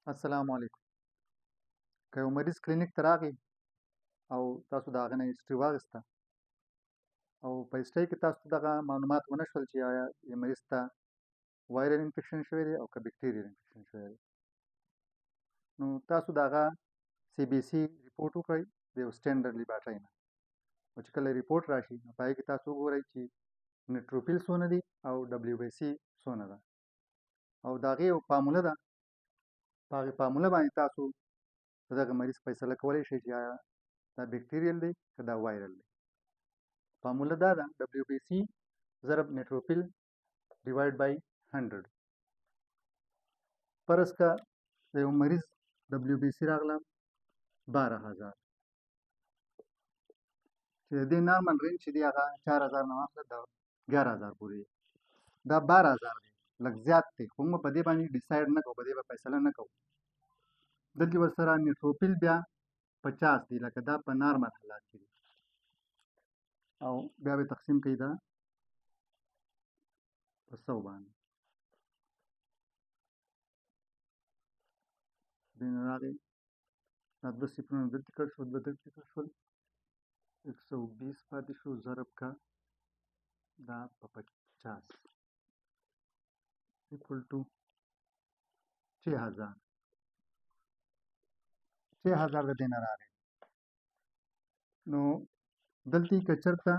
السلام علیکم. که یو مریض کلینیک ته راغی او تاسو د هغه نه هسټري واخیسته او په هسټري کې تاسو ته دغه معلومات ونه شول چې آیا د مریض ته وایرل انفیکشن شوی دی او که بکټیریل انفیکشن شوی دی، نو تاسو د هغه سی بی سی ریپورټ وکړئ د یو سټینډرډ لیبارټرۍ نه. او چې کله ریپورټ راشي نو په هغې کې تاسو وګورئ چې نیوټروفیل څونه دي او ډبلیو بی سی څونه ده، او د هغې یو فارموله ده. په هغې فارموله باندې تاسو د دغه مریض فیصله کولی شئ چې آیا دا بکټیریل دی که دا وایرل دی. فارموله دا ده دبلیو بی سی ضرب نیوټروفیل ډیوایډ بای 100. فرض که د یو مریض دبلیو بی سی راغله 12000 چې د دې نارمل رینج چې دی هغه 4000 نه واخله د 11000 پورې دی. دا 12000 دی، لږ زیات دی، خو موږ په دې باندې ډیسایډ نه کوو، په دې به فیصله نه کوو. دلته ورسره نیوټروفیل بیا 50 دی، لکه دا په نارمل حالات کې دی، او بیا به تقسیم کوي دا په 100 باندې. دې نه راغی دا دوه صفرونه دلته کټ شول، دوه دلته کټ شول، 120 پاتې شو ضرب کا دا په 50 equal to 6000 د دې نه راغی. نو دلته که چېرته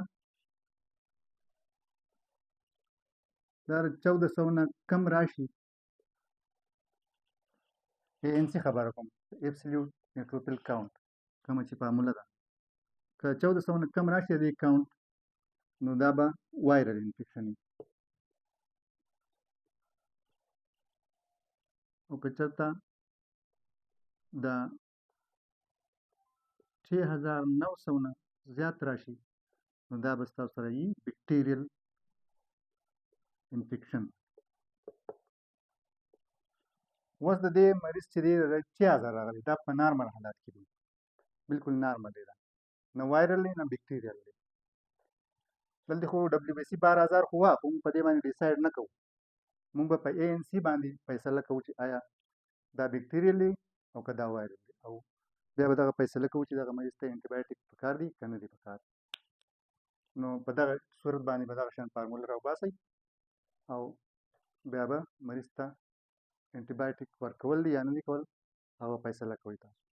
دا 1400 نه کم راشي، ANC خبره کوم، Absolute Neutrophil Count کومه چې فارموله ده، که 1400 نه کم راشي دې کاونټ، نو دا به وایرل انفیکشن وي. او که چېرته دا 6900 نه زیات راشي، نو دا به ستاسو سره وي بکټیریل انفیکشن. اوس د دې مریض چې دی 6000 راغلی، دا په نارمل حالات کې دی، بالکل نارمل دی، نه وایرل دی نه بکټیریل دی. دلته خو ډبلیو بی سی 12000 خو وه، خو موږ په دې باندې ډیسایډ نه کوو، موږ به په ANC باندې فیصله کوو چې آیا دا بکټیریل دی او که دا وایرل دی، او بیا به دغه فیصله کوو چې دغه مریض ته انټي بایوټیک پکار دی که نه دی پکار. نو په دغه صورت باندې به دغه شان فارموله راوباسئ او بیا به مریض ته انټي بایوټیک ورکول دي یا نه دي کول، هغه فیصله کوئ تاسو.